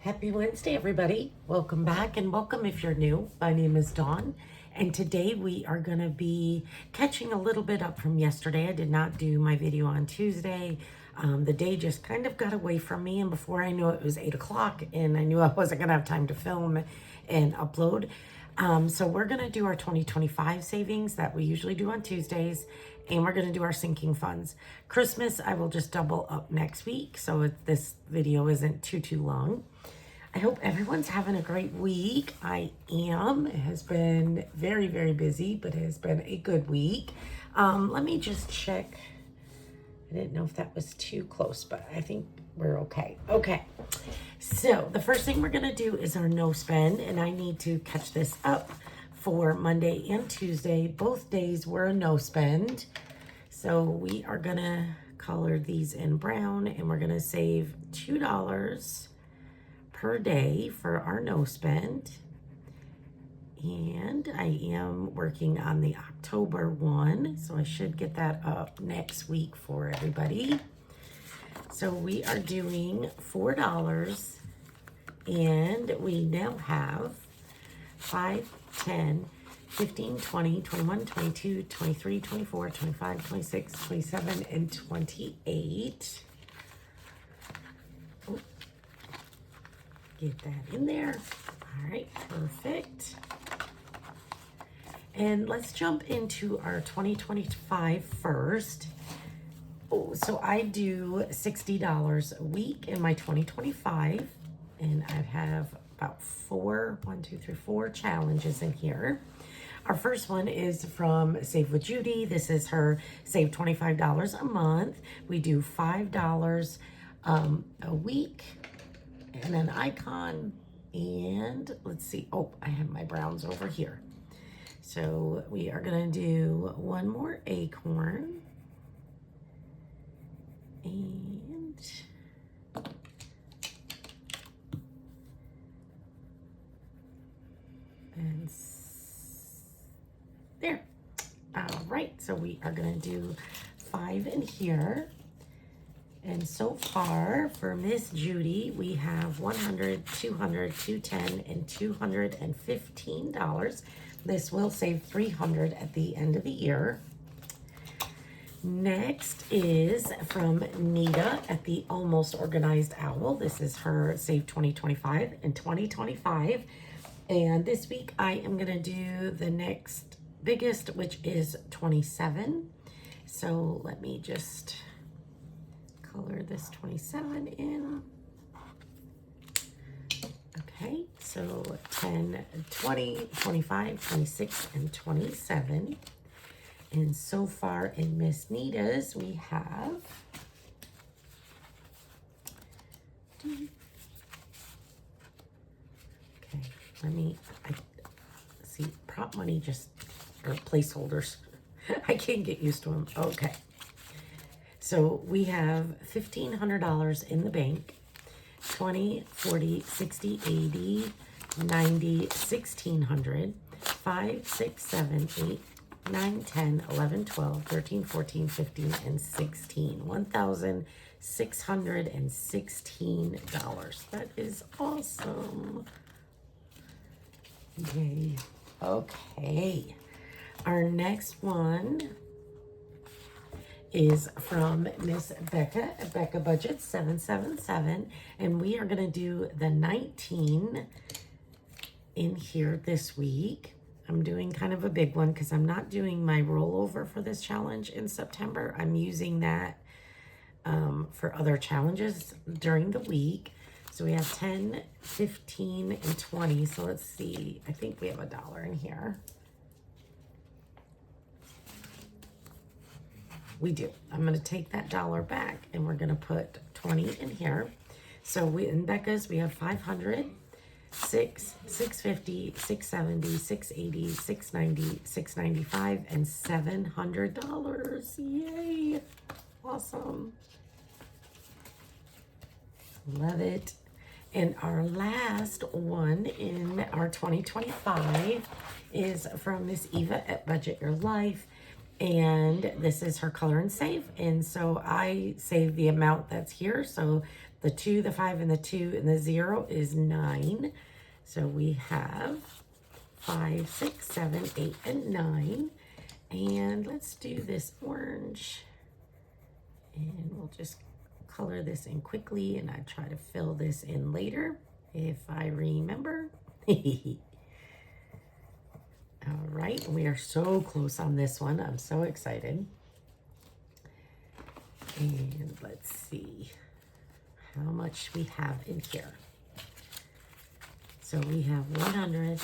Happy Wednesday, everybody. Welcome back and welcome if you're new. My name is Dawn, and today we are going to be catching a little bit up from yesterday. I did not do my video on Tuesday. The day just kind of got away from me, and before I knew it was 8 o'clock, and I knew I wasn't going to have time to film and upload. So we're going to do our 2025 savings that we usually do on Tuesdays, and we're going to do our sinking funds. Christmas, I will just double up next week, so this video isn't too long. I hope everyone's having a great week. I am. It has been very, very busy, but it has been a good week. Let me just check. I didn't know if that was too close, but I think we're okay. Okay. So the first thing we're going to do is our no spend, and I need to catch this up for Monday and Tuesday. Both days were a no spend. So we are going to color these in brown, and we're going to save $2 per day for our no spend. And I am working on the October one, so I should get that up next week for everybody. So we are doing $4, and we now have 5, 10, 15, 20, 21, 22, 23, 24, 25, 26, 27, and 28. Get that in there. All right, perfect. And let's jump into our 2025 first. Oh, so I do $60 a week in my 2025, and I have about four challenges in here. Our first one is from Save with Judy. This is her save $25 a month. We do $5 a week. And an icon, and let's see. Oh, I have my browns over here. So we are gonna do one more acorn, and there. All right, so we are gonna do 5 in here. And so far for Miss Judy, we have $100, $200, $210, and $215. This will save $300 at the end of the year. Next is from Nita at the Almost Organized Owl. This is her Save 2025 and 2025. And this week I am going to do the next biggest, which is 27. So let me just color this 27 in. Okay, so 10, 20, 25, 26, and 27. And so far in Miss Nita's, we have okay, I see prop money just, or placeholders. I can't get used to them. Okay. So we have $1,500 in the bank, 20, 40, 60, 80, 90, 1,600, 5, 6, 7, 8, 9, 10, 11, 12, 13, 14, 15, and 16. $1,616. That is awesome. Yay. Okay. Our next one is from Miss Becca at Becca Budget 777, and we are going to do the 19 in here this week. I'm doing kind of a big one because I'm not doing my rollover for this challenge in September. I'm using that for other challenges during the week. So we have 10, 15, and 20. So let's see. I think we have $1 in here. We do. I'm going to take that $1 back, and we're going to put 20 in here. So we in Becca's, we have 500, 6, 650, 670, 680, 690, 695, and $700. Yay. Awesome. Love it. And our last one in our 2025 is from Miss Eva at Budget Your Life. And this is her color and save. And so I save the amount that's here. So The 2, the 5, and the 2, and the 0 is 9. So we have 5, 6, 7, 8, and 9. And let's do this orange. And we'll just color this in quickly, and I try to fill this in later if I remember. All right, we are so close on this one. I'm so excited. And let's see how much we have in here. So we have 100,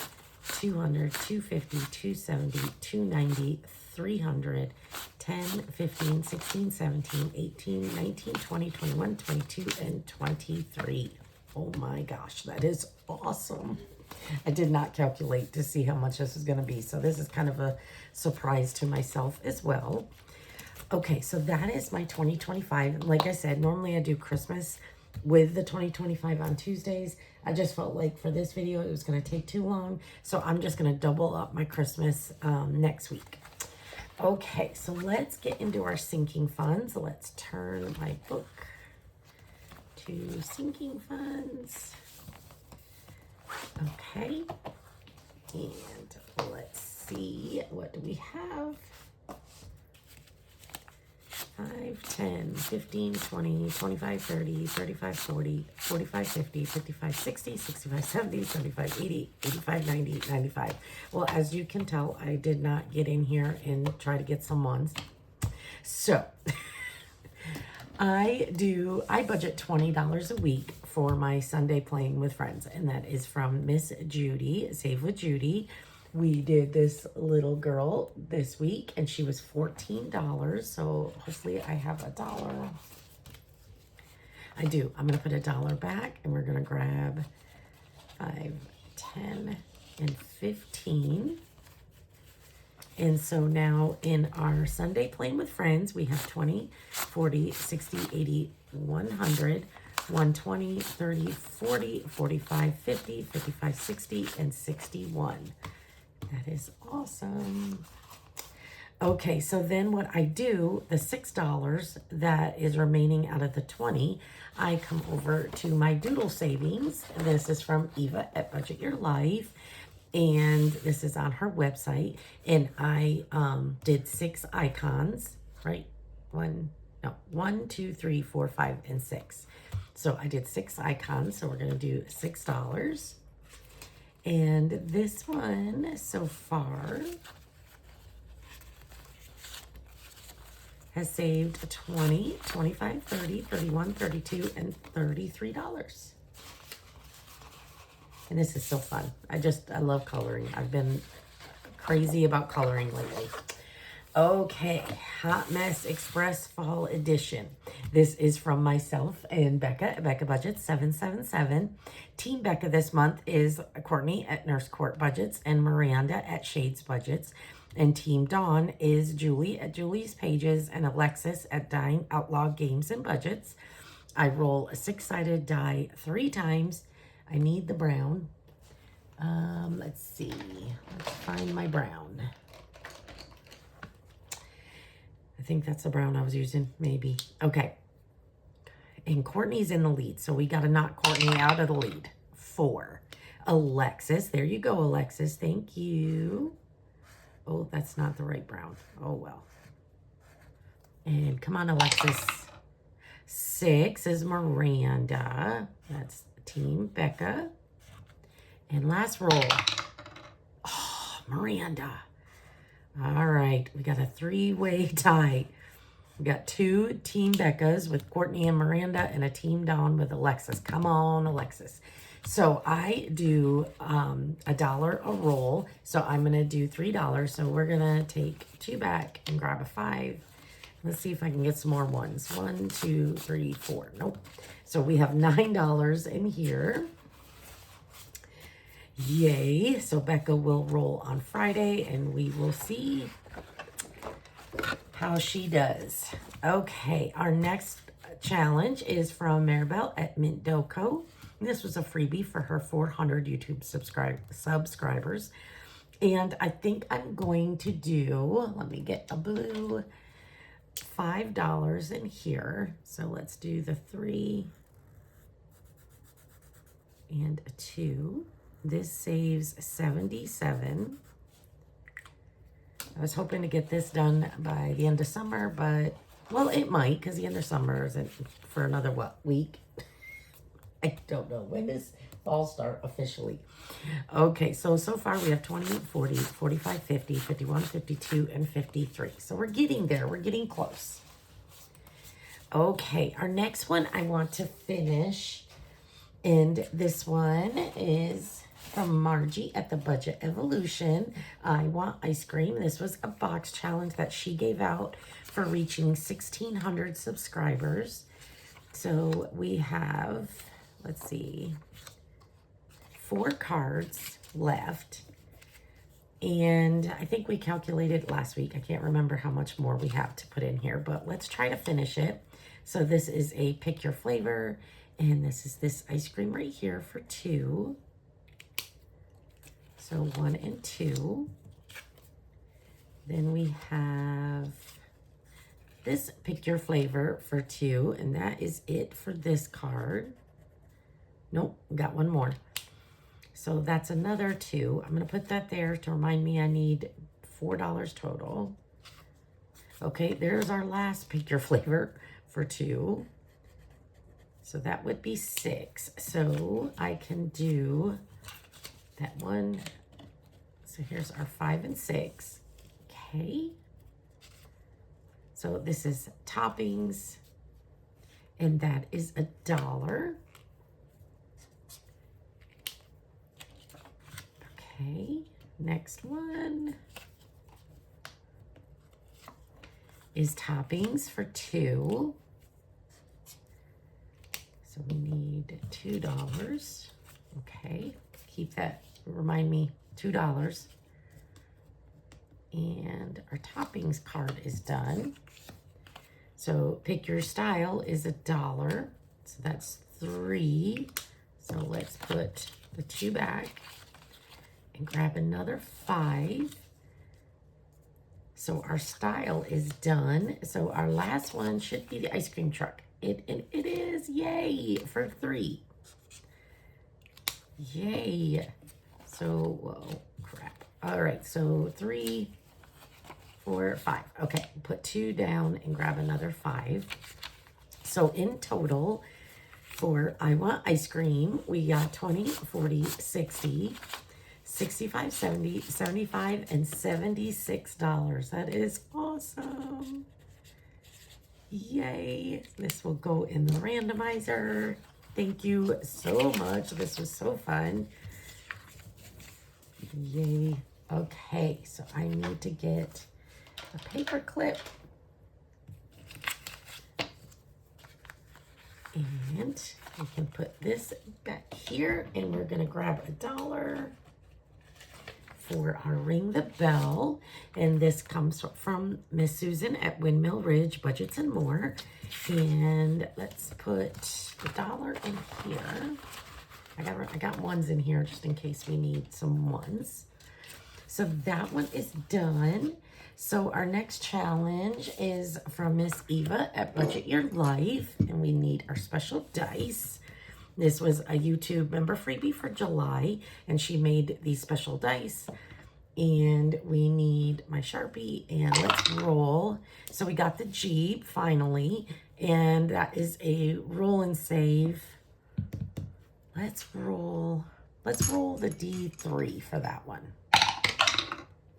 200, 250, 270, 290, 300, 10, 15, 16, 17, 18, 19, 20, 21, 22, and 23. Oh my gosh, that is awesome. I did not calculate to see how much this is going to be. So this is kind of a surprise to myself as well. Okay, so that is my 2025. Like I said, normally I do Christmas with the 2025 on Tuesdays. I just felt like for this video, it was going to take too long. So I'm just going to double up my Christmas next week. Okay, so let's get into our sinking funds. Let's turn my book to sinking funds. Okay, and let's see, what do we have? 5, 10, 15, 20, 25, 30, 35, 40, 45, 50, 55, 60, 65, 70, 75, 80, 85, 90, 95. Well, as you can tell, I did not get in here and try to get some ones. So, I budget $20 a week for my Sunday playing with friends, and that is from Miss Judy, Save with Judy. We did this little girl this week, and she was $14, so hopefully I have $1. I do. I'm going to put $1 back, and we're going to grab 5, 10, and 15. And so now in our Sunday playing with friends, we have 20, 40, 60, 80, 100, 120, 30, 40, 45, 50, 55, 60, and 61. That is awesome. Okay, so then what I do, the $6 that is remaining out of the 20, I come over to my doodle savings. This is from Eva at Budget Your Life, and this is on her website. And I did 6 icons, right? 1, 2, 3, 4, 5, and 6. So I did 6 icons, so we're going to do $6. And this one so far has saved 20, 25, 30, 31, 32, and $33. And this is so fun. I love coloring. I've been crazy about coloring lately. Okay, Hot Mess Express Fall Edition. This is from myself and Becca at Becca Budgets 777. Team Becca this month is Courtney at Nurse Court Budgets and Miranda at Shades Budgets. And Team Dawn is Julie at Julie's Pages and Alexis at Dying Outlaw Games and Budgets. I roll a 6-sided die 3 times. I need the brown. Let's see. Let's find my brown. I think that's the brown I was using, maybe. Okay. And Courtney's in the lead, so we got to knock Courtney out of the lead. 4. Alexis. There you go, Alexis. Thank you. Oh, that's not the right brown. Oh, well. And come on, Alexis. 6 is Miranda. That's Team Becca. And last roll. Oh, Miranda. All right, we got a 3-way tie. We got 2 Team Beccas with Courtney and Miranda and a Team Dawn with Alexis. Come on, Alexis. So I do $1 a roll. So I'm going to do $3. So we're going to take 2 back and grab a 5. Let's see if I can get some more ones. 1, 2, 3, 4. Nope. So we have $9 in here. Yay. So Becca will roll on Friday and we will see how she does. Okay, our next challenge is from Maribel at Mint Doco. This was a freebie for her 400 YouTube subscribers. And I think I'm going to do, let me get a blue, $5 in here. So let's do the 3, and a 2. This saves 77. I was hoping to get this done by the end of summer, but, well, it might, because the end of summer isn't for another, what, week? I don't know. When does fall start officially? Okay, so far we have 28, 40, 45, 50, 51, 52, and 53. So we're getting there. We're getting close. Okay, our next one I want to finish, and this one is from Margie at the Budget Evolution. I Want Ice Cream. This was a box challenge that she gave out for reaching 1,600 subscribers. So we have, let's see, 4 cards left. And I think we calculated last week. I can't remember how much more we have to put in here, but let's try to finish it. So this is a pick your flavor, and this is this ice cream right here for 2. So 1 and 2. Then we have this pick your flavor for 2, and that is it for this card. Nope, got one more. So that's another 2. I'm going to put that there to remind me I need $4 total. Okay, there's our last pick your flavor for 2. So that would be 6. So I can do that one. So here's our 5 and 6. Okay. So this is toppings, and that is $1. Okay, next one is toppings for 2. So we need $2. Okay, keep that, remind me, $2. And our toppings card is done. So pick your style is $1. So that's 3. So let's put the 2 back and grab another 5. So our style is done. So our last one should be the ice cream truck. It is, yay, for 3. Yay. So, whoa, crap. All right, so 3, 4, 5. Okay, put 2 down and grab another 5. So in total, for I Want Ice Cream, we got 20, 40, 60, 65, 70, 75, and $76. That is awesome. Yay. This will go in the randomizer. Thank you so much. This was so fun. Yay. Okay, so I need to get a paper clip. And we can put this back here, and we're going to grab $1 for our Ring the Bell. And this comes from Miss Susan at Windmill Ridge Budgets and More. And let's put $1 in here. I got ones in here just in case we need some ones. So that one is done. So our next challenge is from Miss Eva at Budget Your Life, and we need our special dice. This was a YouTube member freebie for July, and she made these special dice. And we need my Sharpie, and let's roll. So we got the Jeep finally, and that is a roll and save. Let's roll the D3 for that one.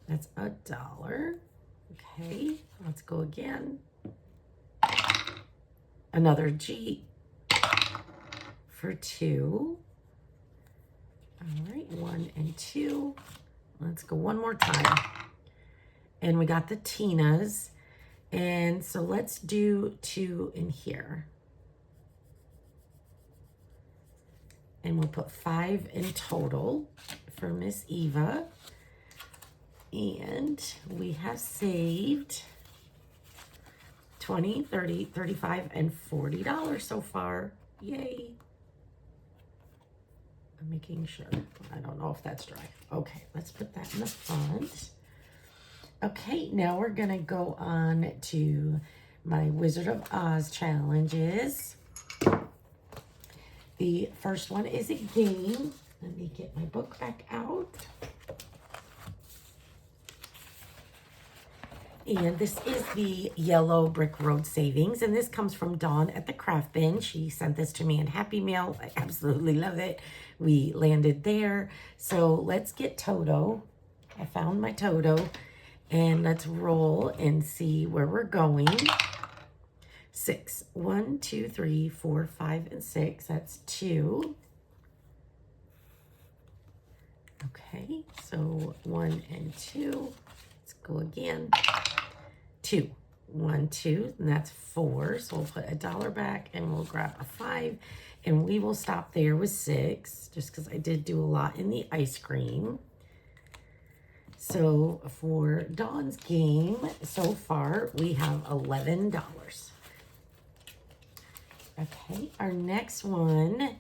That's $1. Okay, let's go again. Another Jeep for 2. All right, 1 and 2. Let's go one more time. And we got the Tinas. And so let's do 2 in here. And we'll put 5 in total for Miss Eva. And we have saved 20, 30, 35, and $40 so far. Yay. I'm making sure. I don't know if that's dry. Okay, let's put that in the front. Okay, now we're going to go on to my Wizard of Oz challenges. The first one is a game. Let me get my book back out. And this is the Yellow Brick Road Savings. And this comes from Dawn at the Craft Bin. She sent this to me in Happy Mail. I absolutely love it. We landed there. So let's get Toto. I found my Toto. And let's roll and see where we're going. 6. 1, 2, 3, 4, 5, and 6. That's 2. Okay, so 1 and 2. Let's go again. 2. 1, 2, and that's 4. So we'll put $1 back and we'll grab a 5. And we will stop there with 6, just because I did do a lot in the ice cream. So for Dawn's game, so far we have $11. Okay, our next one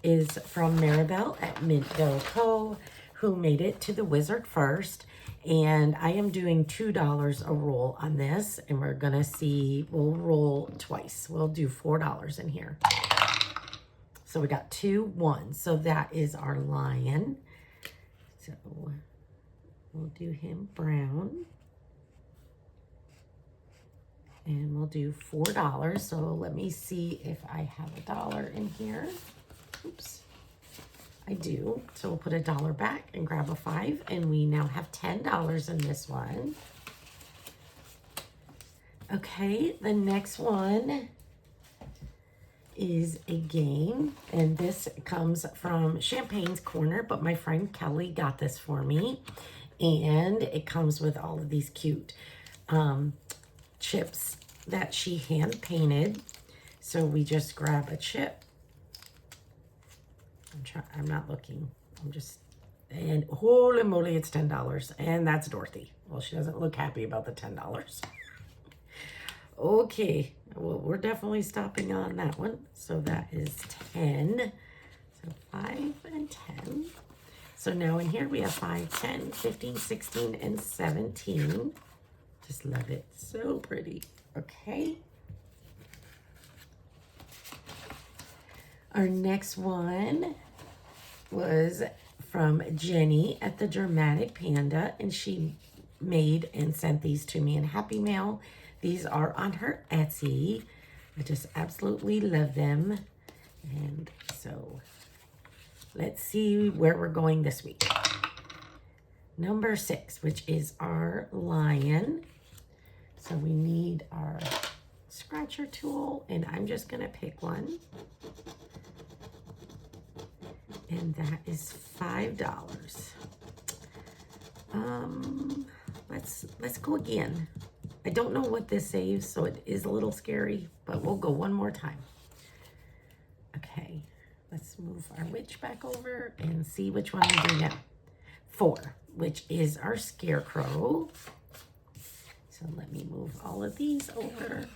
is from Maribel at Mintville Co., who made it to the Wizard first. And I am doing $2 a roll on this, and we're gonna see, we'll roll twice. We'll do $4 in here. So we got 2 1s. So that is our lion. So we'll do him brown. And we'll do $4. So let me see if I have $1 in here. Oops. I do. So we'll put $1 back and grab a 5. And we now have $10 in this one. Okay, the next one is a game. And this comes from Champagne's Corner. But my friend Kelly got this for me. And it comes with all of these cute chips that she hand painted. So we just grab a chip. I'm not looking. And holy moly, it's $10. And that's Dorothy. Well, she doesn't look happy about the $10. Okay, well, we're definitely stopping on that one. So that is 10. So 5 and 10. So now in here we have 5, 10, 15, 16, and 17. Just love it. So pretty. Okay. Our next one was from Jenny at the Dramatic Panda, and she made and sent these to me in Happy Mail. These are on her Etsy. I just absolutely love them. And so let's see where we're going this week. Number 6, which is our lion. So we need our scratcher tool, and I'm just gonna pick one. And that is $5. Let's go again. I don't know what this saves, so it is a little scary, but we'll go one more time. Okay, let's move our witch back over and see which one we do now. 4, which is our scarecrow. So let me move all of these over.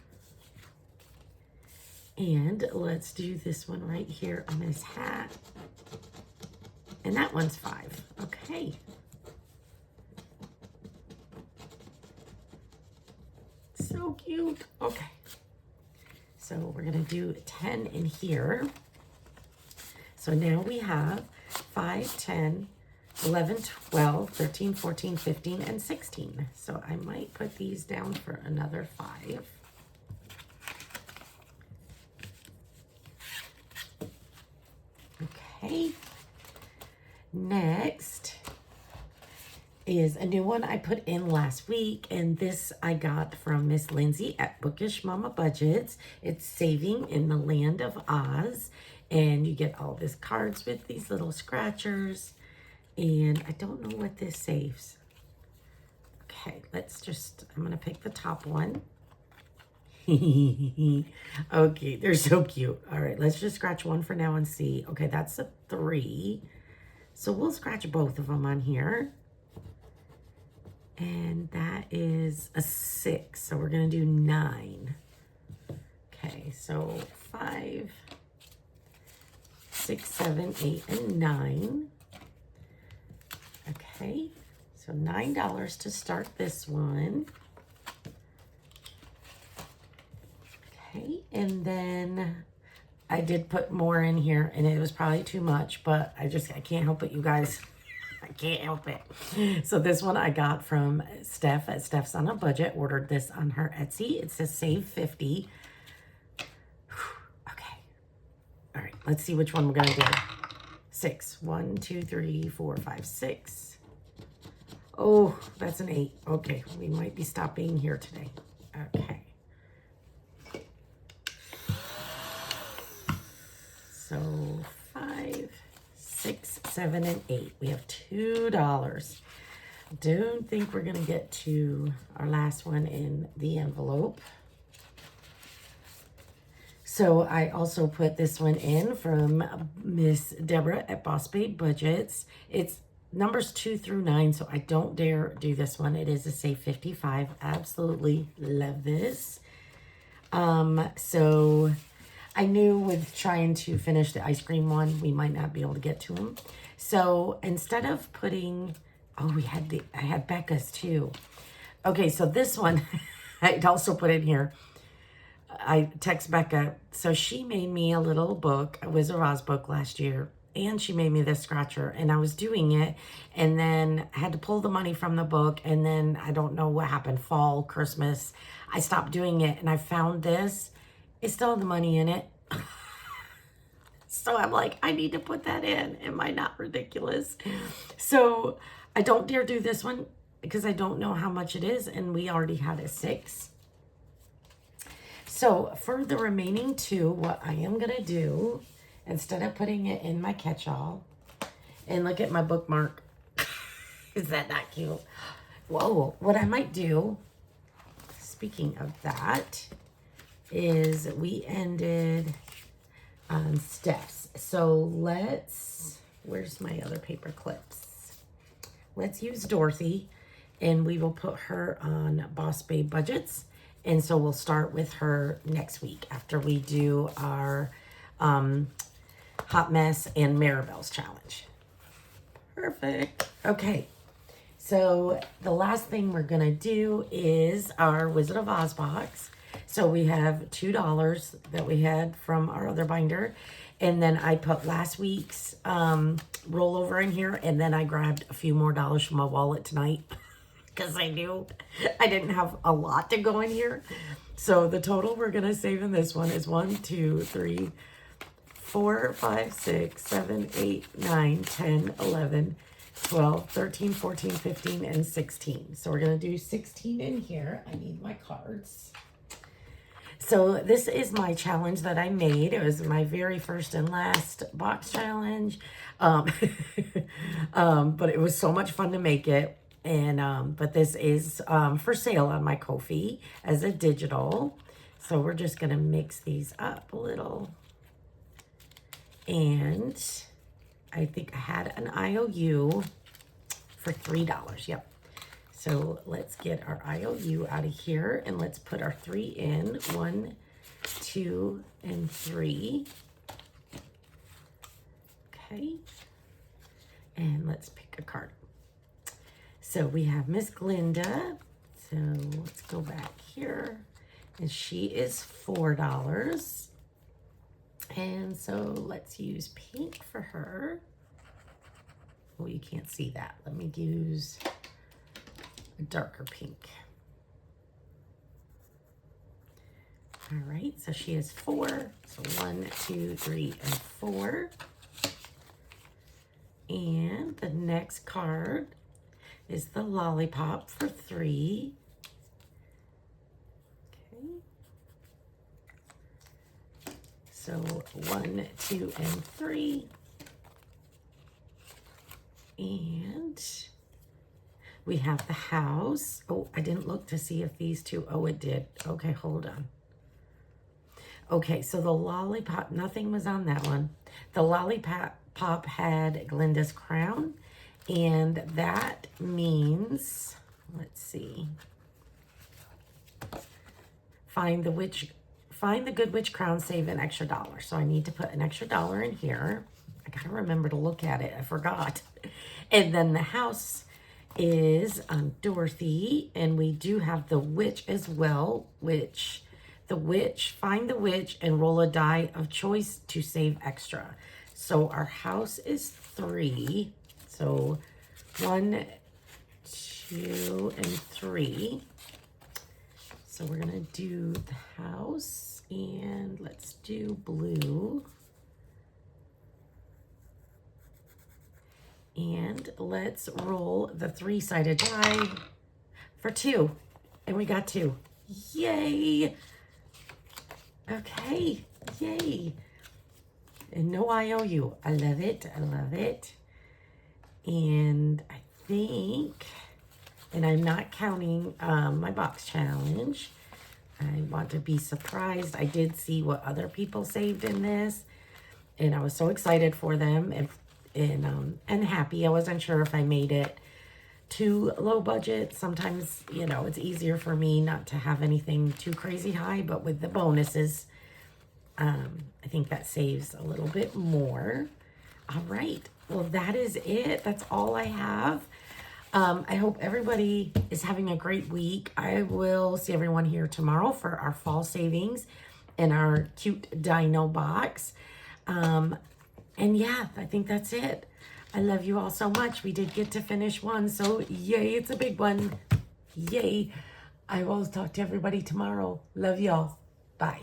And let's do this one right here on his hat. And that one's 5. Okay. So cute. Okay. So we're going to do 10 in here. So now we have 5, 10, 11, 12, 13, 14, 15, and 16. So I might put these down for another 5. Okay. Next is a new one I put in last week, and this I got from Miss Lindsay at Bookish Mama Budgets. It's Saving in the Land of Oz, and you get all these cards with these little scratchers, and I don't know what this saves. Okay, I'm gonna pick the top one. Okay, they're so cute. All right, let's just scratch one for now and see. Okay, that's a 3. So we'll scratch both of them on here. And that is a 6. So we're going to do 9. Okay, so 5, 6, 7, 8, and 9. Okay, so $9 to start this one. Okay, and then I did put more in here, and it was probably too much, but I can't help it, you guys. I can't help it. So this one I got from Steph at Steph's on a Budget. Ordered this on her Etsy. It says save 50. Okay. All right. Let's see which one we're going to do. 6. 1, 2, 3, 4, 5, 6. Oh, that's an 8. Okay. We might be stopping here today. Okay. So 5, 6, 7, and 8. We have $2. Don't think we're gonna get to our last one in the envelope. So I also put this one in from Miss Deborah at Boss Babe Budgets. It's numbers 2 through 9, so I don't dare do this one. It is a Save 55. Absolutely love this. So I knew with trying to finish the ice cream one, we might not be able to get to them. So instead of putting, oh, I had Becca's too. Okay, so this one, I'd also put in here. I text Becca. So she made me a little book, a Wizard of Oz book last year. And she made me this scratcher. And I was doing it. And then I had to pull the money from the book. And then I don't know what happened. Fall, Christmas. I stopped doing it. And I found this. It still had the money in it. So I'm like, I need to put that in. Am I not ridiculous? So I don't dare do this one because I don't know how much it is. And we already had a 6. So for the remaining 2, what I am going to do, instead of putting it in my catch-all, and look at my bookmark. Is that not cute? Whoa. What I might do, speaking of that, is we ended on Steph's. So where's my other paper clips? Let's use Dorothy, and we will put her on Boss Babe Budgets. And so we'll start with her next week after we do our Hot Mess and Maribel's challenge. Perfect. Okay. So the last thing we're going to do is our Wizard of Oz box. So we have $2 that we had from our other binder. And then I put last week's rollover in here. And then I grabbed a few more dollars from my wallet tonight. Because I knew I didn't have a lot to go in here. So the total we're going to save in this one is 1, 2, 3, 4, 5, 6, 7, 8, 9, 10, 11, 12, 13, 14, 15, and 16. So we're going to do 16 in here. I need my cards. So this is my challenge that I made. It was my very first and last box challenge. But it was so much fun to make it. And but this is for sale on my Ko-fi as a digital. So we're just going to mix these up a little. And I think I had an IOU for $3. Yep. So let's get our IOU out of here and let's put our 3 in. 1, 2, and 3. Okay. And let's pick a card. So we have Miss Glinda. So let's go back here. And she is $4. And so let's use pink for her. Oh, you can't see that. Let me use a darker pink. All right, so she is 4. So 1, 2, 3, and 4. And the next card is the lollipop for 3. Okay. So 1, 2, and 3. And we have the house. Oh, I didn't look to see if these two, oh, it did. Okay, hold on. Okay, so the lollipop, nothing was on that one. The lollipop had Glinda's crown, and that means, let's see, find the good witch crown, save an extra $1. So I need to put an extra $1 in here. I gotta remember to look at it. I forgot. And then the house is Dorothy, and we do have the witch as well, which the witch, find the witch and roll a die of choice to save extra. So our house is 3. So 1, 2, and 3. So we're gonna do the house, and let's do blue. And let's roll the 3-sided die for 2. And we got 2. Yay! Okay, yay. And no IOU. I love it, I love it. And I think, and I'm not counting my box challenge. I want to be surprised. I did see what other people saved in this, and I was so excited for them and happy. I wasn't sure if I made it too low budget. Sometimes, you know, it's easier for me not to have anything too crazy high, but with the bonuses, I think that saves a little bit more. All right. Well, that is it. That's all I have. I hope everybody is having a great week. I will see everyone here tomorrow for our fall savings and our cute dino box. And yeah, I think that's it. I love you all so much. We did get to finish one, so yay, it's a big one. Yay. I will talk to everybody tomorrow. Love y'all. Bye.